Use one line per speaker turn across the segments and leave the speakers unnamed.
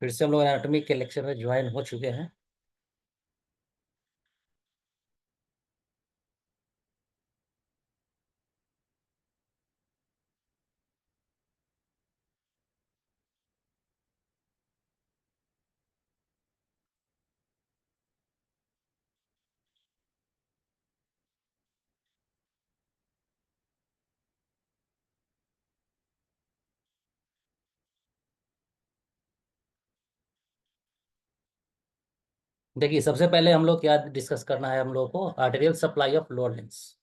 फिर से हम लोग एनाटॉमी के लेक्चर में ज्वाइन हो चुके हैं। देखिए, सबसे पहले हम लोग क्या डिस्कस करना है, हम लोग को arterial supply of lower limbs.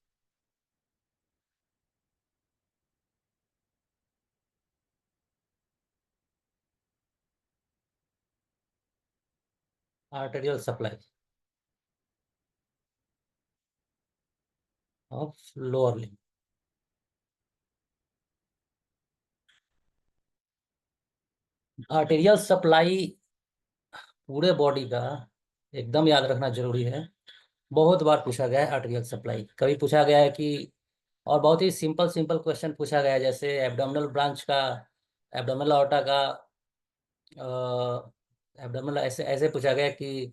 Arterial supply of lower limb. Arterial supply पूरे बॉडी का एकदम याद रखना जरूरी है। बहुत बार पूछा गया है आर्टेरियल सप्लाई, कभी पूछा गया है कि, और बहुत ही सिंपल सिंपल क्वेश्चन पूछा गया है, जैसे एब्डोमिनल ब्रांच का, एब्डोमिनल ऑर्टा का, एब्डोमिनल ऐसे ऐसे पूछा गया कि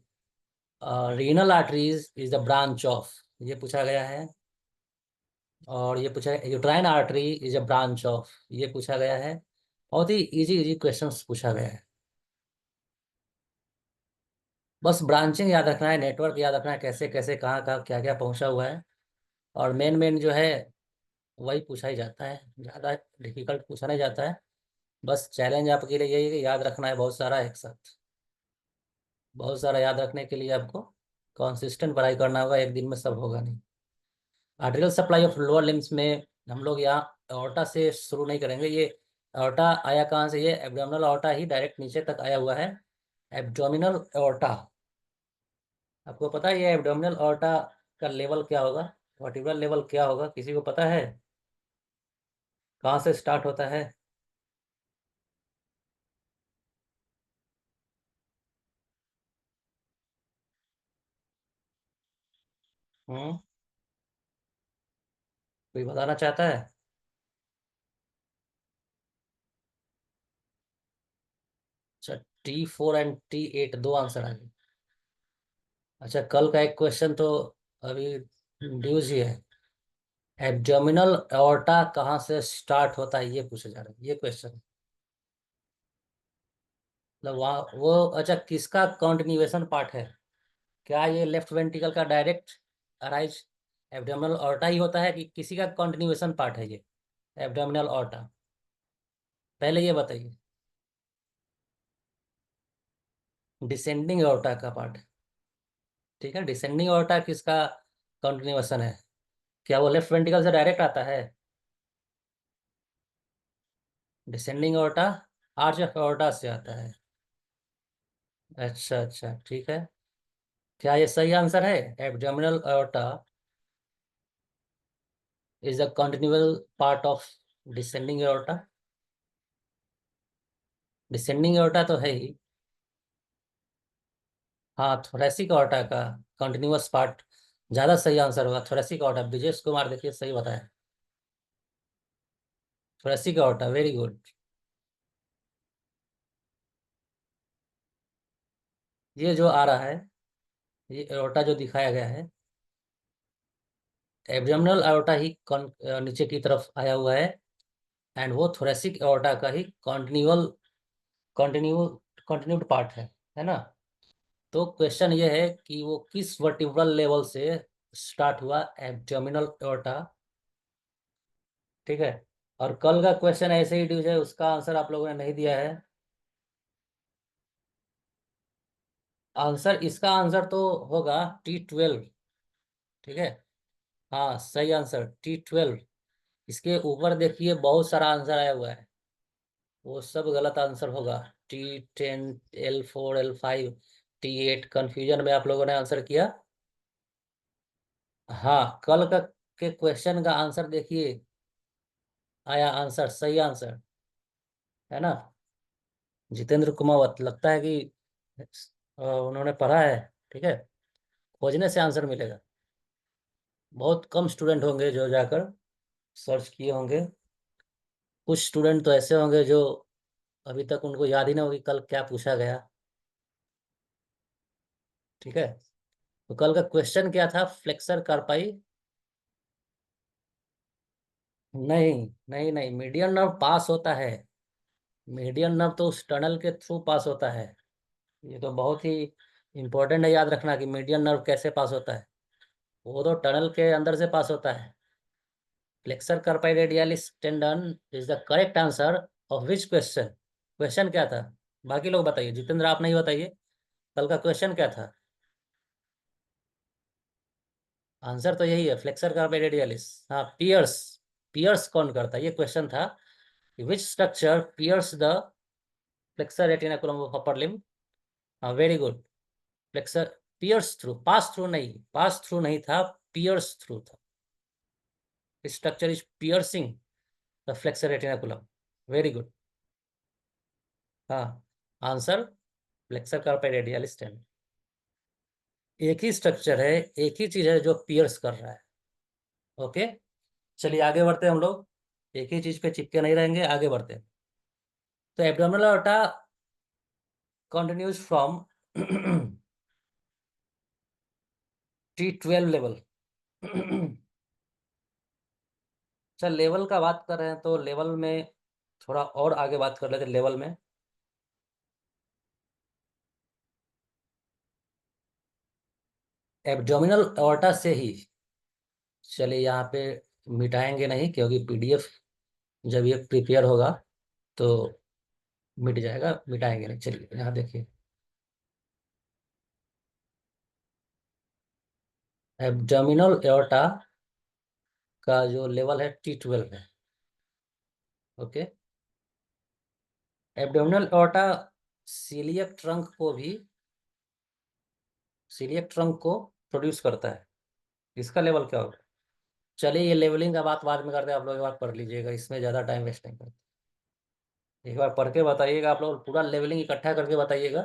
renal arteries is the branch of, ये पूछा गया है। और ये पूछा है uterine artery is a branch of, ये पूछा गया है। बहुत ही इजी इजी क्वेश्चंस पूछा गया है। बस ब्रांचिंग याद रखना है, नेटवर्क याद रखना है, कैसे कैसे कहाँ कहाँ क्या क्या पहुंचा हुआ है। और मेन मेन जो है वही पूछा ही जाता है, ज़्यादा डिफिकल्ट पूछा नहीं जाता है। बस चैलेंज आपके लिए यही है कि याद रखना है बहुत सारा एक साथ। बहुत सारा याद रखने के लिए आपको कंसिस्टेंट पढ़ाई करना होगा, एक दिन में सब होगा नहीं। Arterial supply of lower limbs में हम लोग यहाँ aorta से शुरू नहीं करेंगे। ये aorta आया कहाँ से? ये एब्डोमिनल aorta ही डायरेक्ट नीचे तक आया हुआ है। एब्डोमिनल aorta, आपको पता है ये एब्डोमिनल aorta का लेवल क्या होगा? वर्टिब्रल लेवल क्या होगा, किसी को पता है? कहाँ से स्टार्ट होता है? हम्म, कोई बताना चाहता है? अच्छा, T4 एंड T8 दो आंसर आ गए। अच्छा, कल का एक क्वेश्चन तो अभी ड्यूज ही है। एब्डोमिनल एओर्टा कहाँ से स्टार्ट होता है, ये पूछा जा रहा है, ये क्वेश्चन। मतलब वहाँ वो, अच्छा, किसका कॉन्टिन्यूएशन पार्ट है? क्या ये लेफ्ट वेंट्रिकल का डायरेक्ट अराइज एब्डोमिनल ऑर्टा ही होता है, कि किसी का कॉन्टिन्यूएशन पार्ट है ये एब्डोमिनल ऑर्टा? पहले ये बताइए। डिसेंडिंग ऑर्टा का पार्ट है। ठीक है, डिसेंडिंग ऑर्टा किसका कॉन्टिन्यूएशन है? क्या वो लेफ्ट वेंट्रिकल से डायरेक्ट आता है? Descending aorta arch of aorta से आता है। अच्छा अच्छा, ठीक है। क्या ये सही आंसर है? Abdominal aorta is the continual part of descending aorta. Descending aorta तो है ही। हाँ, थोरेसिक ऑर्टा का कंटिन्यूअस पार्ट ज्यादा सही आंसर होगा। थोरेसिक ऑर्टा, ब्रिजेश कुमार देखिए सही बताया। Thoracic aorta, very good. ये जो आ रहा है, ये एओर्टा जो दिखाया गया है, एब्डोमिनल एओर्टा ही नीचे की तरफ आया हुआ है। एंड वो थोरेसिक एओर्टा का ही कंटिन्यू कंटिन्यूड पार्ट है ना? तो क्वेश्चन ये है कि वो किस वर्टिब्रल लेवल से स्टार्ट हुआ, एब्डोमिनल एओर्टा। ठीक है। और कल का क्वेश्चन ऐसे ही ड्यूज है, उसका आंसर आप लोगों ने नहीं दिया है। आंसर, इसका आंसर तो होगा T12। ठीक है। हाँ, सही आंसर T12। इसके ऊपर देखिए बहुत सारा आंसर आया हुआ है, वो सब गलत आंसर होगा। T10, L4, L5, T8, confusion में आप लोगों ने आंसर किया। हाँ, कल का के क्वेश्चन का आंसर देखिए, आया आंसर, सही आंसर है ना? जितेंद्र कुमावत, लगता है कि उन्होंने पढ़ा है। ठीक है, खोजने से आंसर मिलेगा। बहुत कम स्टूडेंट होंगे जो जाकर सर्च किए होंगे। कुछ स्टूडेंट तो ऐसे होंगे जो अभी तक उनको याद ही नहीं होगी कल क्या पूछा गया। ठीक है, तो कल का क्वेश्चन क्या था, फ्लेक्सर कार्पाई। नहीं नहीं नहीं, मीडियन नर्व पास होता है। मीडियन नर्व तो उस टनल के थ्रू पास होता है। ये तो बहुत ही इंपॉर्टेंट है याद रखना कि मीडियन नर्व कैसे पास होता है। वो तो टनल के अंदर से पास होता है। Flexor carpi radialis tendon is the correct answer of which question. Question क्या था? बाकी लोग बताइए, जितेंद्र आप नहीं बताइए, कल का क्वेश्चन क्या था? आंसर तो यही है, फ्लेक्सर कार्पाई रेडियलिस। हाँ, पियर्स। पियर्स कौन करता है, ये क्वेश्चन था कि which structure pierce the flexor retinaculum of upper limb. हाँ, very good. Flexor pierce through, pass through नहीं, पास थ्रू नहीं था, पियर्स थ्रू था। Structure is piercing the flexor retinaculum. Very good. हाँ, answer flexor carpi radialis tendon. एक ही structure है, एक ही चीज है जो पियर्स कर रहा है। ओके, चलिए आगे बढ़ते हैं हम लोग। एक ही चीज पे चिपके नहीं रहेंगे, आगे बढ़ते हैं। तो abdominal aorta continues from T12 level. चल, लेवल का बात कर रहे हैं तो लेवल में थोड़ा और आगे बात कर लेते हैं लेवल में। एब्डोमिनल अorta से ही, चलिए यहाँ पे मिटाएंगे नहीं क्योंकि पीडीएफ जब ये प्रिपेयर होगा तो मिट जाएगा, मिटाएंगे नहीं। चलिए यहाँ देखिए, एब्डोमिनल एorta का जो लेवल है T12 है। ओके, एब्डोमिनल एorta सीलियक ट्रंक को भी, सीलियक ट्रंक को प्रोड्यूस करता है। इसका लेवल क्या होगा? चलिए ये लेवलिंग का बात बाद में करते हैं, आप लोग एक बार पढ़ लीजिएगा, इसमें ज़्यादा टाइम वेस्ट नहीं करते। एक बार पढ़ के बताइएगा, आप लोग पूरा लेवलिंग इकट्ठा करके बताइएगा।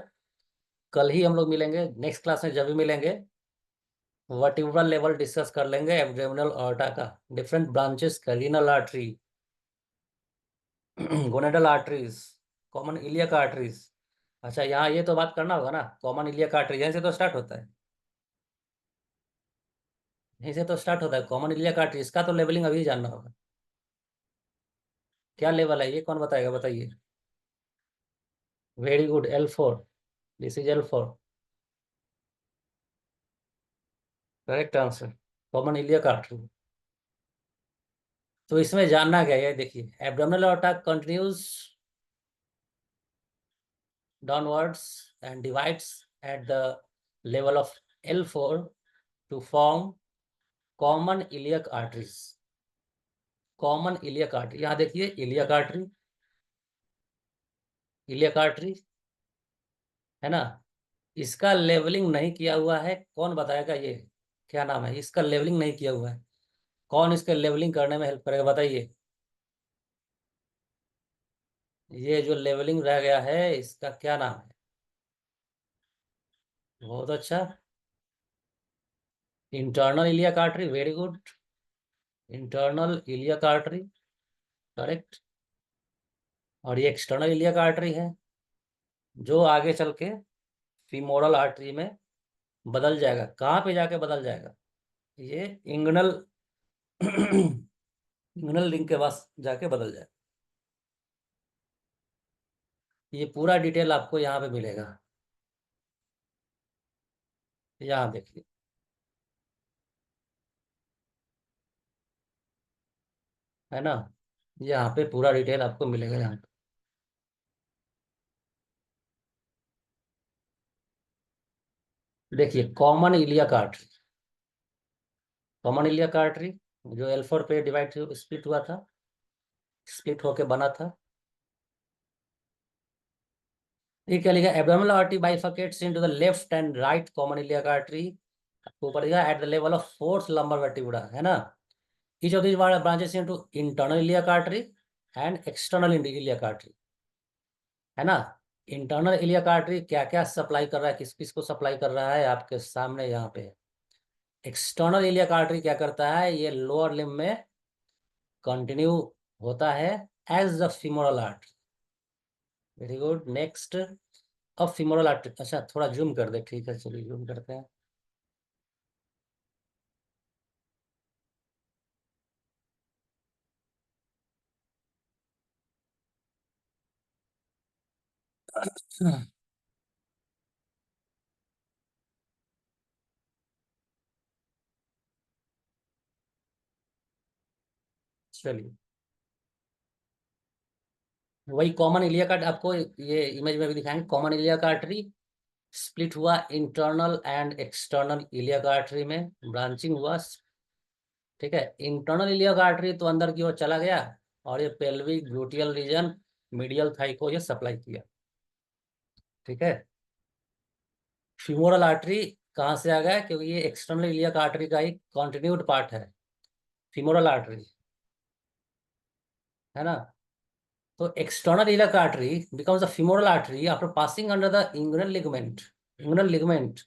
कल ही हम लोग मिलेंगे, नेक्स्ट क्लास में जब भी मिलेंगे वर्टिब्रल लेवल डिस्कस कर लेंगे एब्डोमिनल अorta का। डिफरेंट ब्रांचेस का, renal artery, gonadal arteries, common iliac arteries. अच्छा, यहाँ ये तो बात करना होगा ना, कॉमन इलियक आर्टरी यहीं से तो स्टार्ट होता है। यहीं से तो स्टार्ट होता है कॉमन इलियक आर्टरी, इसका तो लेवलिंग अभी जानना होगा। क्या लेवल है ये कौन बताएगा, बताइए। Very good, L4। This is L4, correct answer, common iliac artery. तो इसमें जानना क्या है, देखिए abdominal aorta continues downwards and divides at the level of L4 to form common iliac arteries। Common iliac artery, यहाँ देखिए इलियक आर्टरी, इलियक आर्टरी है ना। इसका लेवलिंग नहीं किया हुआ है, कौन बताएगा ये? क्या नाम है इसका, लेवलिंग नहीं किया हुआ है, कौन इसके लेवलिंग करने में हेल्प करेगा, बताइए। ये जो लेवलिंग रह गया है इसका क्या नाम है? बहुत अच्छा, internal iliac artery, very good. Internal iliac artery, correct. और ये एक्सटर्नल इलियक आर्टरी है जो आगे चल के फीमोरल आर्टरी में बदल जाएगा। कहाँ पे जाके बदल जाएगा? ये इंगनल इंगनल लिंक के पास जाके बदल जाएगा। ये पूरा डिटेल आपको यहाँ पे मिलेगा, यहाँ देखिए, है ना। यहाँ पे पूरा डिटेल आपको मिलेगा यहाँ पे। देखिए common iliac artery, common iliac artery जो L4 पे डिवाइड स्प्लिट हुआ था, स्प्लिट होके बना था। ये क्या लिखा, abdominal artery bifurcates into the left and right common iliac artery. आपको ऊपर लिखा at the level of fourth lumbar vertebra, है ना। Each of these branches into internal iliac artery and external iliac artery, है ना। इंटरनल इलियक आर्टरी क्या क्या supply कर रहा है, किस किस को सप्लाई कर रहा है, आपके सामने यहाँ पे। एक्सटर्नल इलियक आर्टरी क्या करता है, ये लोअर लिम्ब में कंटिन्यू होता है as the femoral artery. Very good. Next, अब फीमोरल आर्टरी, अच्छा थोड़ा जूम कर दे, ठीक है चलिए जूम करते हैं। चलिए, वही कॉमन इलियक आर्ट आपको ये इमेज में भी दिखाएंगे। कॉमन इलियक आर्टरी स्प्लिट हुआ internal and external iliac artery में, ब्रांचिंग हुआ। ठीक है, इंटरनल इलियक आर्टरी तो अंदर की ओर चला गया, और ये pelvic gluteal region medial thigh को ये सप्लाई किया। ठीक है, फीमोरल आर्टरी कहाँ से आ गया, क्योंकि ये एक्सटर्नल इलियक आर्टरी का एक कॉन्टिन्यूड पार्ट है, फीमोरल आर्टरी, है ना। तो external iliac artery becomes the femoral artery after passing under the inguinal ligament. Inguinal ligament,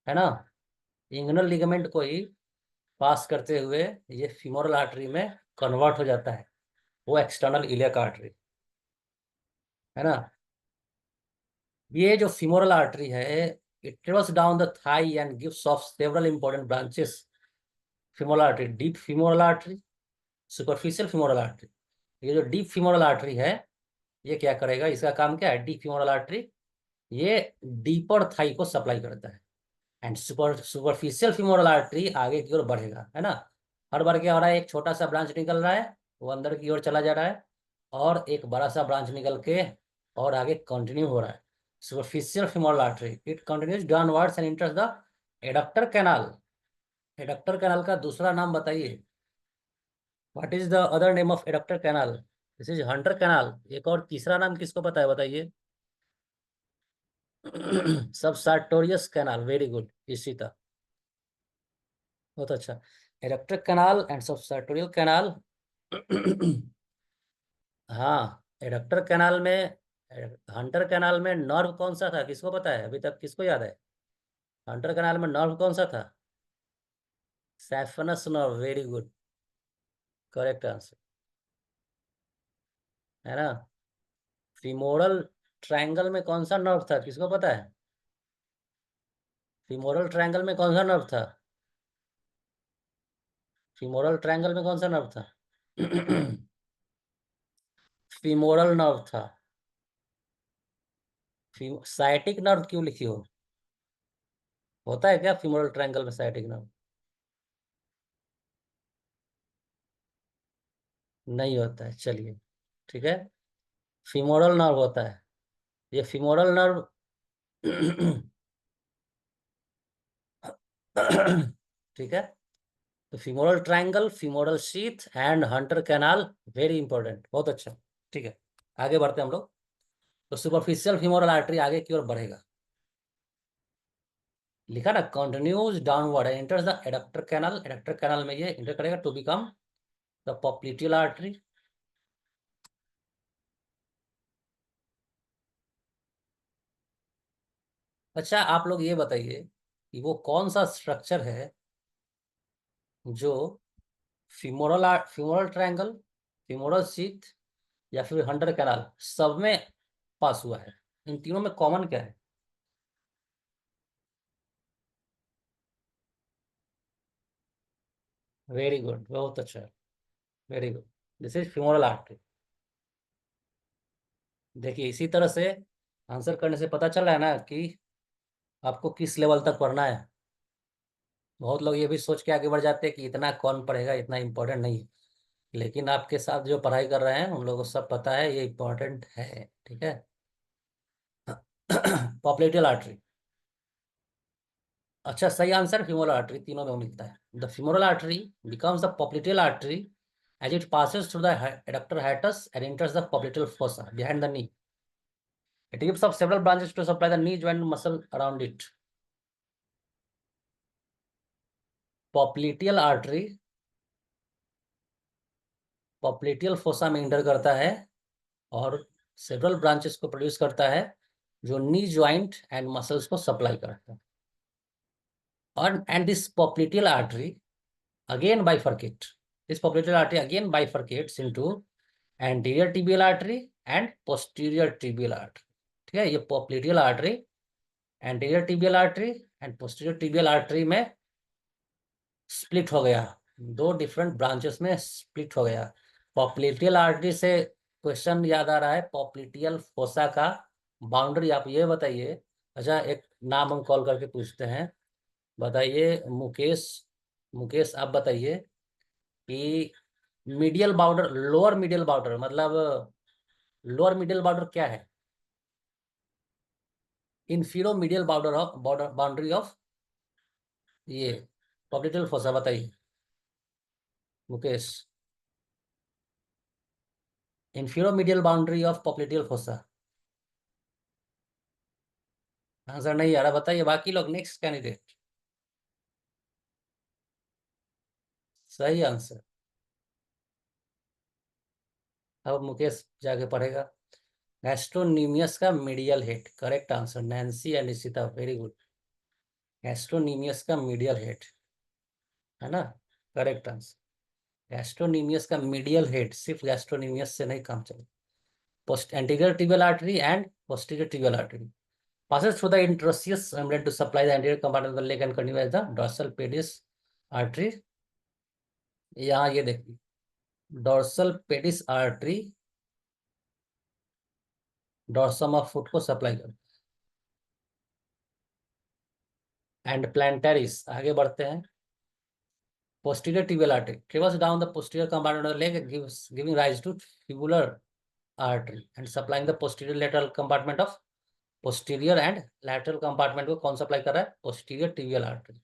है ना, इंगुइनल लिगामेंट को ही पास करते हुए ये फीमोरल आर्टरी में कन्वर्ट हो जाता है, वो एक्सटर्नल इलियक आर्टरी, है ना। ये जो फीमोरल आर्टरी है, it travels down the thigh and gives off several important branches. Femoral artery, deep femoral artery, superficial femoral artery. ये जो डीप फीमोरल आर्टरी है, ये क्या करेगा, इसका काम क्या है, डीप फीमोरल आर्टरी ये डीपर थाई को सप्लाई करता है। एंड सुपरफिशियल फीमोरल आर्टरी आगे की ओर बढ़ेगा, है ना। हर बार क्या हो रहा है, एक छोटा सा ब्रांच निकल रहा है, वो अंदर की ओर चला जा रहा है, और एक बड़ा सा ब्रांच निकल के और आगे कंटिन्यू हो रहा है। Superficial femoral artery it continues downwards and इंटर्स the adductor canal. Adductor canal का दूसरा नाम बताइए, what is the other name of adductor canal. This is Hunter canal. एक और तीसरा नाम किसको पता है बताइए। सब सार्टोरियस कैनाल, वेरी गुड, इसी था, बहुत अच्छा। एडक्टर कैनाल एंड सब सार्टोरियल कैनाल। हाँ, एडक्टर कैनाल में, हंटर कैनाल में नर्व कौन सा था, किसको पता है अभी तक, किसको याद है। हंटर कैनाल में नर्व कौन सा था, saphenous nerve, very good, correct answer, है ना। फीमोरल ट्रायंगल में कौन सा नर्व था, किसको पता है। फीमोरल ट्रायंगल में कौन सा नर्व था, फीमोरल ट्रायंगल में कौन सा नर्व था। फीमोरल नर्व था। साइटिक नर्व क्यों लिखी हो, होता है क्या फीमोरल ट्रायंगल में साइटिक नर्व। नहीं होता है, चलिए, ठीक है, फीमोरल नर्व होता है, ये फीमोरल नर्व। ठीक है, तो femoral triangle, femoral sheath and Hunter canal, very important, बहुत अच्छा। ठीक है, आगे बढ़ते हैं हम लोग। तो सुपरफिशियल फीमोरल आर्टरी आगे की ओर बढ़ेगा, लिखा ना, continues downward enters the adductor canal. Adductor canal में ये इंटर करेगा to become the popliteal artery. अच्छा, आप लोग ये बताइए कि वो कौन सा स्ट्रक्चर है जो फीमोरल ट्रायंगल, फीमोरल शीथ, या फिर हंटर कैनाल सब में पास हुआ है, इन तीनों में कॉमन क्या है। वेरी गुड, बहुत अच्छा है, very good, this is femoral artery. देखिए, इसी तरह से आंसर करने से पता चल रहा है ना कि आपको किस लेवल तक पढ़ना है। बहुत लोग ये भी सोच के आगे बढ़ जाते हैं कि इतना कौन पढ़ेगा, इतना इम्पोर्टेंट नहीं है, लेकिन आपके साथ जो पढ़ाई कर रहे हैं उन लोगों को सब पता है ये इम्पोर्टेंट है। ठीक है। पॉप्लेटियल आर्टरी, अच्छा सही आंसर, फीमोरल आर्टरी, तीनों में वो मिलता है। The femoral artery becomes the popliteal artery as it passes through the adductor hiatus and enters the popliteal fossa behind the knee. It gives up several branches to supply the knee joint muscle around it. Popliteal artery popliteal fossa में inter करता है और several branches को produce करता है, जो knee joint and muscles को supply करता है। और and this popliteal artery again bifurcate. This popliteal artery again bifurcates into anterior tibial artery and posterior tibial artery. ठीक है, ये popliteal artery, anterior tibial artery and posterior tibial artery में split हो गया, दो डिफरेंट ब्रांचेस में split हो गया। पॉप्लिटियल आर्टरी से क्वेश्चन याद आ रहा है, पॉप्लिटियल फोसा का बाउंड्री आप ये बताइए। अच्छा, एक नाम हम कॉल करके पूछते हैं, बताइए मुकेश, मुकेश आप बताइए कि medial boundary, lower medial boundary मतलब लोअर मीडियल बाउंडर क्या है? Infero medial boundary of boundary of ये पॉप्लिटियल फोसा, बताइए Mukesh. Infero medial boundary of popliteal fossa, answer नहीं आ रहा, बताइए बाकी लोग, नेक्स्ट कैंडिडेट। सही आंसर। अब मुकेश जाके पढ़ेगा। गैस्ट्रोनीमियस का medial head, correct answer, Nancy and Nishita, very good. Gastrocnemius का मीडियल हेड है ना, करेक्ट आंसर। गैस्ट्रोनीमियस का मीडियल हेड, सिर्फ गैस्ट्रोनीमियस से नहीं काम चलेगा। Post anterior tibial artery and posterior tibial artery passes through the interosseous membrane to supply the anterior compartment of the leg and continue as the dorsal pedis artery। यहाँ ये देखिए, dorsal pedis artery dorsum of foot को supply करता है। And प्लांटरिस, आगे बढ़ते हैं। Posterior tibial artery travels down the posterior compartment of the leg, giving rise to fibular artery and supplying the posterior lateral compartment of posterior and lateral compartment को कौन supply कर रहा है? Posterior tibial artery.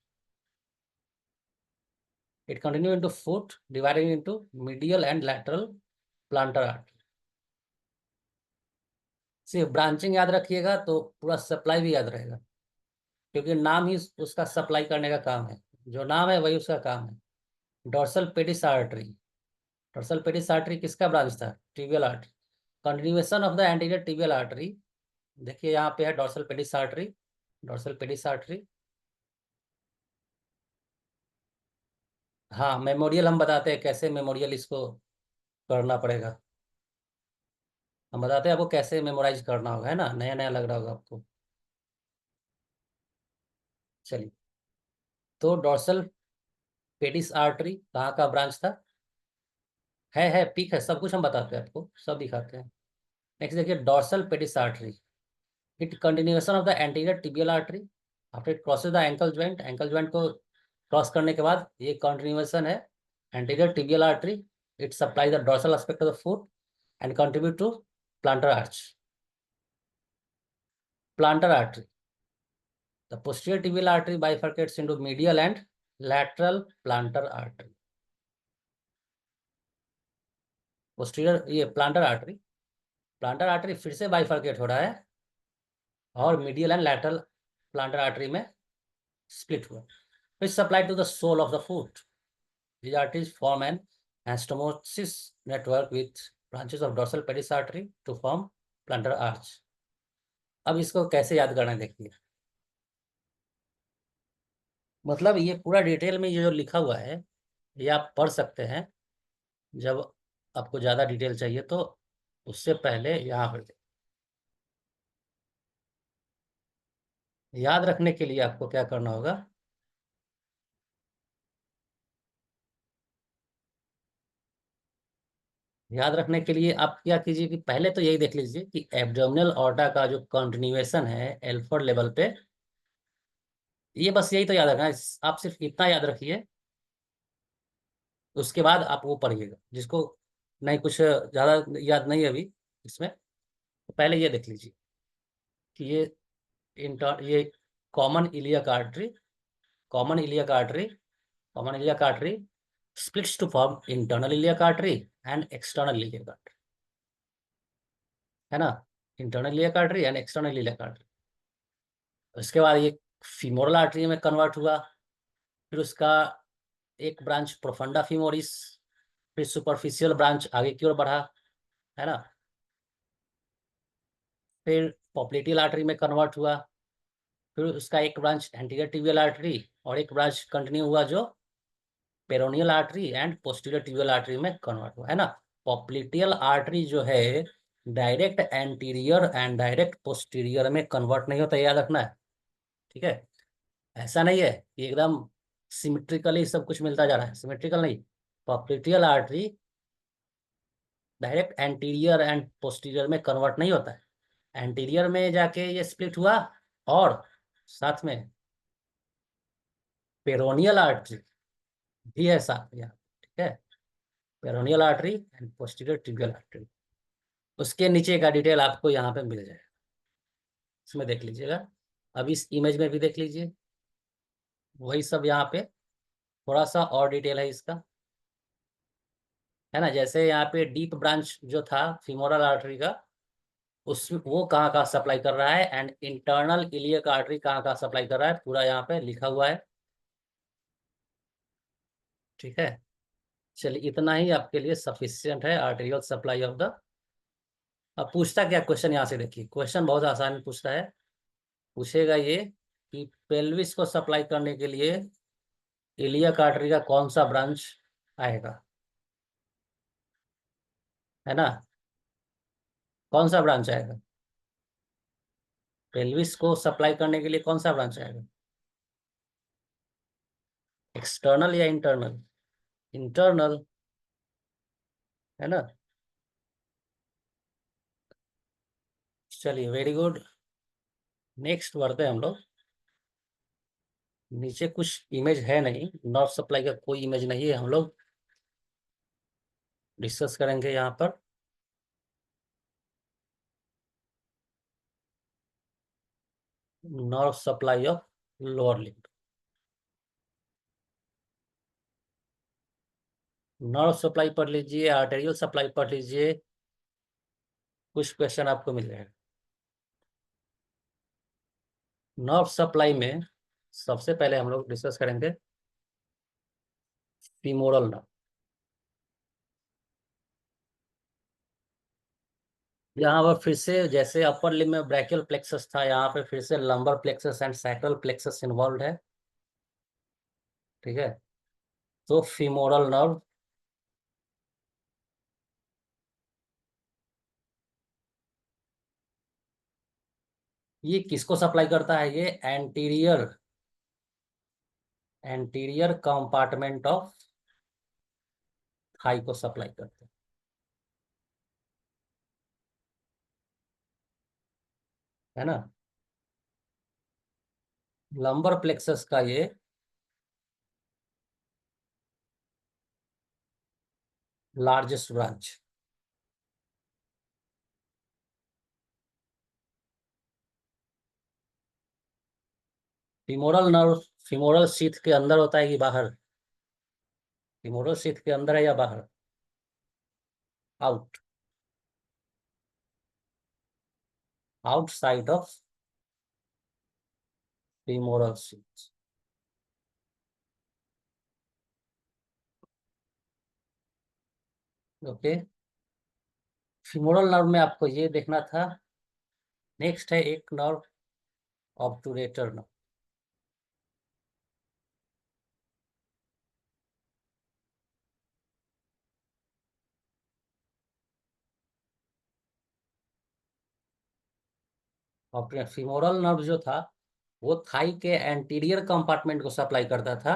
It continue into foot, dividing into medial and lateral plantar artery. सिर्फ branching याद रखिएगा तो पूरा सप्लाई भी याद रहेगा, क्योंकि नाम ही उसका सप्लाई करने का काम है, जो नाम है वही उसका काम है। Dorsal pedis artery, dorsal pedis artery किसका ब्रांच था? Tibial artery, continuation of the anterior tibial artery. देखिए यहाँ पे है dorsal pedis artery, dorsal pedis artery. हाँ, मेमोरियल हम बताते हैं कैसे मेमोरियल इसको करना पड़ेगा, हम बताते हैं आपको कैसे मेमोराइज करना होगा, है ना, नया नया लग रहा होगा आपको। चलिए, तो डॉर्सल पेडिस आर्टरी कहाँ का ब्रांच था? है पीक है, सब कुछ हम बताते हैं आपको, सब दिखाते हैं। नेक्स्ट देखिए, dorsal pedis artery, it continuation of the anterior tibial artery after it crosses the ankle joint. Ankle joint को क्रॉस करने के बाद ये कंटिन्यूएशन है anterior tibial artery. It supply the dorsal aspect of the foot and contribute to plantar arch. Plantar artery, the posterior tibial artery bifurcates into medial and lateral plantar artery. Posterior ये plantar artery फिर से bifurcate हो रहा है और medial and lateral plantar artery में split हुआ, which supply to the sole of the foot. These arteries form an anastomosis network with branches of dorsal pedis artery to form plantar arch। अब इसको कैसे याद करना है देखिए, मतलब ये पूरा डिटेल में ये जो लिखा हुआ है ये आप पढ़ सकते हैं, जब आपको ज़्यादा डिटेल चाहिए तो उससे पहले यहाँ पर याद रखने के लिए आपको क्या करना होगा, याद रखने के लिए आप क्या कीजिए कि पहले तो यही देख लीजिए कि एब्डोमिनल ऑर्टा का जो कंटिन्यूएशन है एल्फोर्ड लेवल पे, ये बस यही तो याद रखना है। आप सिर्फ इतना याद रखिए, उसके बाद आप वो पढ़िएगा, जिसको नहीं कुछ ज़्यादा याद नहीं है अभी इसमें, तो पहले ये देख लीजिए कि ये common iliac artery, common iliac artery, common iliac artery splits to form internal iliac artery and external iliac artery, है ना, internal iliac artery and external iliac artery। उसके बाद ये फीमोरल आर्टरी में कन्वर्ट हुआ, फिर उसका एक ब्रांच प्रोफंडा फीमोरिस, फिर सुपरफिशियल ब्रांच आगे की ओर बढ़ा, है ना, फिर पॉप्लेटियल आर्टरी में कन्वर्ट हुआ, फिर उसका एक ब्रांच एंटीरियर टिबियल आर्टरी और एक ब्रांच कंटिन्यू हुआ जो peroneal artery and posterior tibial artery में कन्वर्ट हुआ, है ना। पॉप्लिटियल आर्टरी जो है direct anterior and direct posterior में कन्वर्ट नहीं होता, याद रखना है। ठीक है, ऐसा नहीं है कि एकदम सिमेट्रिकली सब कुछ मिलता जा रहा है, सिमेट्रिकल नहीं। Popliteal artery direct anterior and posterior में कन्वर्ट नहीं होता है, एंटीरियर में जाके ये स्प्लिट हुआ, और साथ में पेरोनियल आर्टरी भी है साथ में यहाँ। ठीक है, peroneal artery and posterior tibial artery, उसके नीचे का डिटेल आपको यहाँ पे मिल जाएगा, इसमें देख लीजिएगा। अब इस इमेज में भी देख लीजिए, वही सब यहाँ पे थोड़ा सा और डिटेल है इसका, है ना। जैसे यहाँ पे डीप ब्रांच जो था फीमोरल आर्टरी का, उस वो कहाँ कहाँ सप्लाई कर रहा है, एंड इंटरनल इलियक आर्टरी कहाँ कहाँ सप्लाई कर रहा है, पूरा यहाँ पे लिखा हुआ है। ठीक है, चलिए इतना ही आपके लिए सफिशियंट है, आर्टेरियल सप्लाई ऑफ द। अब पूछता क्या क्वेश्चन, यहाँ से देखिए, क्वेश्चन बहुत आसान पूछता है। पूछेगा ये कि पेल्विस को सप्लाई करने के लिए इलियक आर्टरी का कौन सा ब्रांच आएगा, है ना। कौन सा ब्रांच आएगा, पेल्विस को सप्लाई करने के लिए कौन सा ब्रांच आएगा, एक्सटर्नल या इंटरनल, इंटरनल, है ना। चलिए वेरी गुड, नेक्स्ट बढ़ते हैं हम लोग। नीचे कुछ इमेज है नहीं, नॉर्थ सप्लाई का कोई इमेज नहीं है, हम लोग डिस्कस करेंगे यहाँ पर। North supply of lower limb, north supply पढ़ लीजिए, आर्टेरियल सप्लाई पढ़ लीजिए, कुछ क्वेश्चन आपको मिल जाएगा। नॉर्थ सप्लाई में सबसे पहले हम लोग डिस्कस करेंगे फीमोरल नर्व। यहाँ पर फिर से जैसे अपर लिम्ब में ब्रैकियल प्लेक्सस था, यहाँ पे फिर से lumbar plexus and sacral plexus involve है। ठीक है, तो फीमोरल नर्व ये किसको सप्लाई करता है, ये anterior, anterior compartment of Thai को सप्लाई करते हैं, है ना। लंबर प्लेक्सस का ये largest branch, femoral nerve femoral sheath के अंदर होता है कि बाहर, फीमोरल शीथ के अंदर है या बाहर, out, outside of femoral sheath. Okay, femoral nerve में आपको ये देखना था। नेक्स्ट है एक nerve, obturator nerve. Femoral nerve जो था वो थाई के एंटीरियर कंपार्टमेंट को सप्लाई करता था,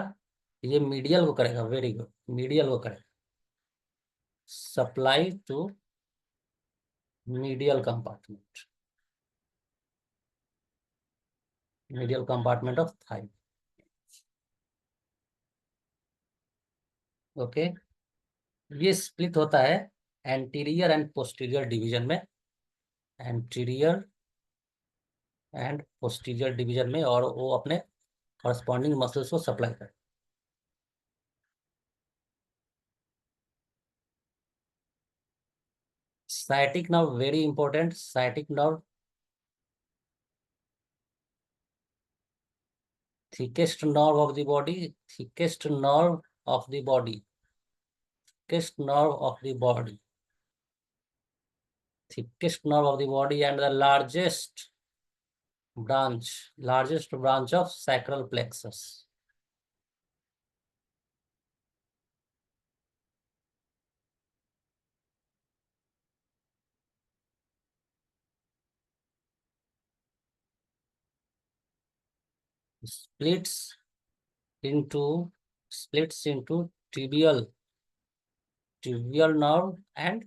ये मीडियल को करेगा, वेरी गुड, मीडियल को करेगा, supply to medial compartment, medial compartment of thigh. Okay, ये स्प्लिट होता है एंटीरियर एंड पोस्टीरियर डिवीजन में, एंटीरियर एंड पोस्टीरियर डिवीजन में, और वो अपने कॉरस्पॉन्डिंग मसल्स को सप्लाई करता है। Sciatic nerve very important, sciatic nerve thickest nerve of the body, thickest nerve of the body, thickest nerve of the body, thickest nerve of the body and the largest branch of sacral plexus. Splits into splits into tibial nerve and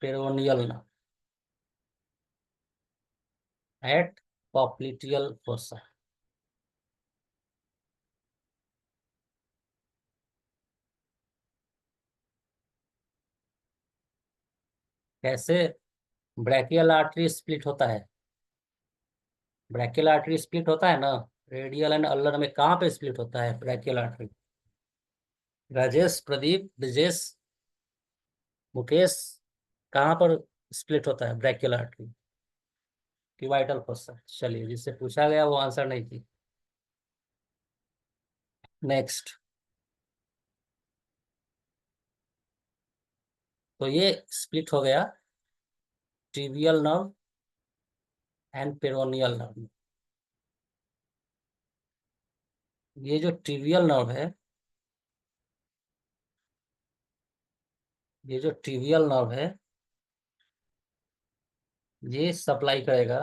peroneal nerve at popliteal fossa. कैसे brachial artery split होता है? Brachial artery split होता है ना, radial and अल्लर में कहाँ पे स्प्लिट होता है ब्रैकियल आर्टरी? राजेश, प्रदीप, ब्रिजेश, मुकेश, कहाँ पर स्प्लिट होता है ब्रैकियल आर्टरी? Cubital fossa. चलिए, जिससे पूछा गया वो आंसर नहीं थी। नेक्स्ट। तो ये स्प्लिट हो गया tibial nerve and peroneal nerve. ये जो टिबियल नर्व है, ये जो टिबियल नर्व है, ये सप्लाई करेगा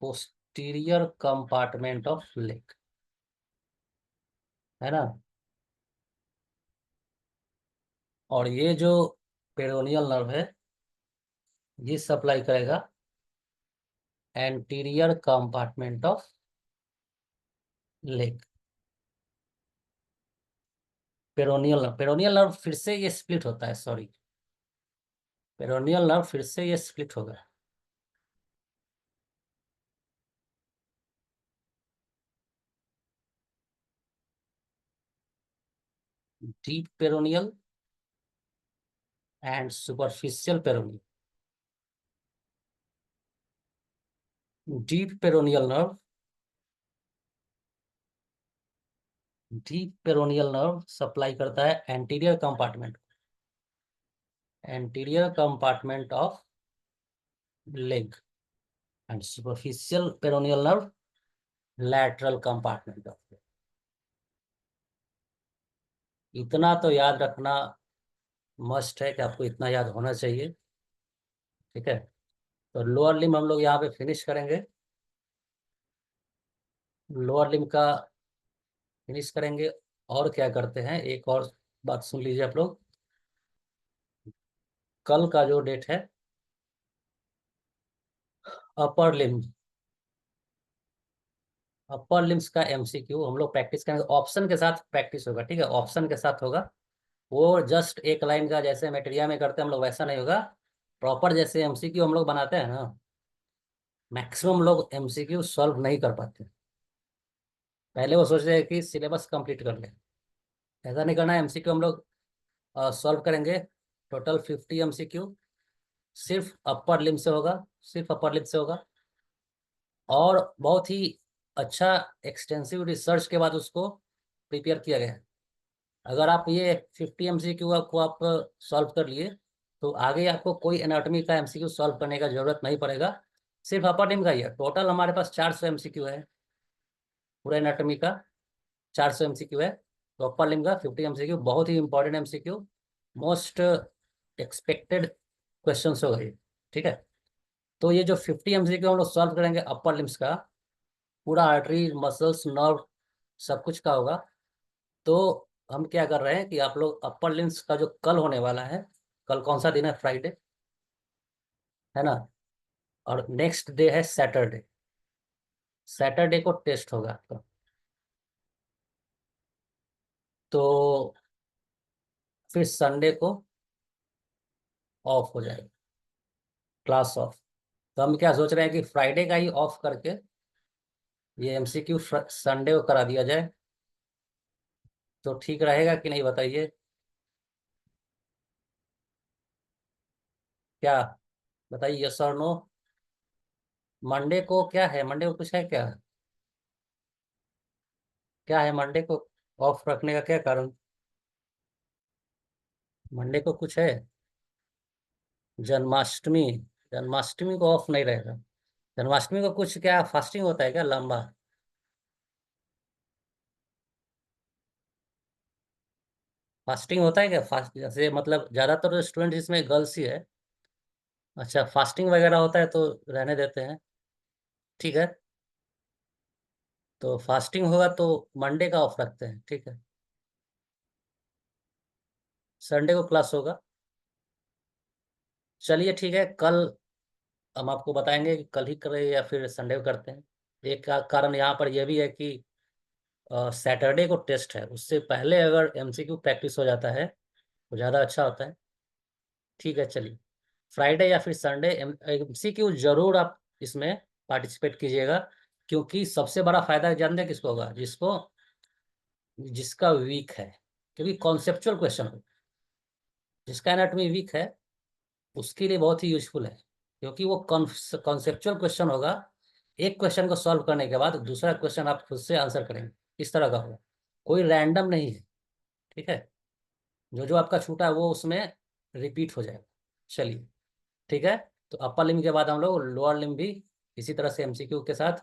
पोस्टीरियर कंपार्टमेंट ऑफ लेग, है ना। और ये जो पेरोनियल नर्व है, ये सप्लाई करेगा anterior compartment of leg. Peroneal nerve फिर से ये स्प्लिट होता है, सॉरी, पेरोनियल नर्व फिर से ये स्प्लिट होगा। Deep peroneal and superficial peroneal. Deep peroneal nerve, deep peroneal nerve supply करता है anterior compartment of leg, and superficial peroneal nerve lateral compartment of leg. इतना तो याद रखना मस्ट है कि आपको इतना याद होना चाहिए। ठीक है, तो लोअर लिम हम लोग यहाँ पे फिनिश करेंगे। लोअर लिम का फिनिश करेंगे। और क्या करते हैं, एक और बात सुन लीजिए आप लोग। कल का जो डेट है, अपर लिम, अपर लिम्स का एमसीक्यू हम लोग प्रैक्टिस करेंगे, ऑप्शन के साथ प्रैक्टिस होगा। ठीक है, ऑप्शन के साथ होगा। वो जस्ट एक लाइन का जैसे मेटेरिया में करते हैं हम लोग, वैसा नहीं होगा। प्रॉपर जैसे एमसीक्यू हम लोग बनाते हैं ना, मैक्सिमम लोग एमसीक्यू सॉल्व नहीं कर पाते। पहले वो सोच रहे हैं कि सिलेबस कंप्लीट कर ले। ऐसा नहीं करना है। एमसीक्यू हम लोग सॉल्व करेंगे। टोटल 50 एमसीक्यू सिर्फ अपर लिम से होगा, सिर्फ अपर लिम से होगा। और बहुत ही अच्छा एक्सटेंसिव रिसर्च के बाद उसको प्रिपेयर किया गया है। अगर आप ये 50 एमसीक्यू को आप सॉल्व कर लिए, तो आगे आपको कोई एनाटॉमी का एमसीक्यू सॉल्व करने का जरूरत नहीं पड़ेगा। सिर्फ अपर लिम का ही है। टोटल हमारे पास 400 एमसीक्यू है, पूरे एनाटॉमी का 400 एमसीक्यू है। तो अपर लिम का 50 एमसीक्यू, बहुत ही important MCQ, most expected question होगा ये। ठीक है, तो ये जो 50 एमसीक्यू हम लोग सॉल्व करेंगे अपर लिम्स का, पूरा आर्टरी मसल्स नर्व सब कुछ का होगा। तो हम क्या कर रहे हैं कि आप लोग अपर लिम्स का जो कल होने वाला है, कल कौन सा दिन है, फ्राइडे, है ना। और नेक्स्ट डे है सैटरडे। सैटरडे को टेस्ट होगा आपका। तो फिर संडे को ऑफ हो जाएगा, क्लास ऑफ। तो हम क्या सोच रहे हैं कि फ्राइडे का ही ऑफ करके ये एमसीक्यू संडे को करा दिया जाए, तो ठीक रहेगा कि नहीं बताइए। क्या बताइए, यस और नो। मंडे को क्या है, मंडे को कुछ है क्या? क्या है मंडे को ऑफ रखने का क्या कारण? मंडे को कुछ है? जन्माष्टमी। जन्माष्टमी को ऑफ नहीं रहेगा। जन्माष्टमी को कुछ क्या फास्टिंग होता है क्या लंबा? फास्टिंग होता है क्या? फास्ट जैसे मतलब ज्यादातर स्टूडेंट इसमें गर्ल्स ही है। अच्छा, फास्टिंग वगैरह होता है तो रहने देते हैं। ठीक है, तो फास्टिंग होगा तो मंडे का ऑफ रखते हैं, ठीक है। संडे को क्लास होगा। चलिए ठीक है, कल हम आपको बताएंगे कि कल ही करें या फिर संडे को करते हैं। एक का कारण यहाँ पर यह भी है कि सैटरडे को टेस्ट है, उससे पहले अगर एमसीक्यू प्रैक्टिस हो जाता है तो ज़्यादा अच्छा होता है। ठीक है चलिए, फ्राइडे या फिर संडे एमसीक्यू जरूर आप इसमें पार्टिसिपेट कीजिएगा, क्योंकि सबसे बड़ा फायदा जानते हैं किसको होगा, जिसको जिसका वीक है, क्योंकि कॉन्सेप्चुअल क्वेश्चन हो। जिसका एनाटॉमी वीक है उसके लिए बहुत ही यूजफुल है, क्योंकि वो कॉन्सेप्चुअल क्वेश्चन होगा। एक क्वेश्चन को सॉल्व करने के बाद दूसरा क्वेश्चन आप खुद से आंसर करेंगे, इस तरह का होगा, कोई रैंडम नहीं है। ठीक है, जो जो आपका छूटा है वो उसमें रिपीट हो जाएगा। चलिए ठीक है, तो अपर लिम के बाद हम लोग लोअर लिम भी इसी तरह से एमसीक्यू के साथ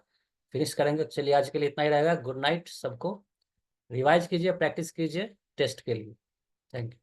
फिनिश करेंगे। चलिए आज के लिए इतना ही रहेगा। गुड नाइट सबको। रिवाइज कीजिए, प्रैक्टिस कीजिए टेस्ट के लिए। Thank you.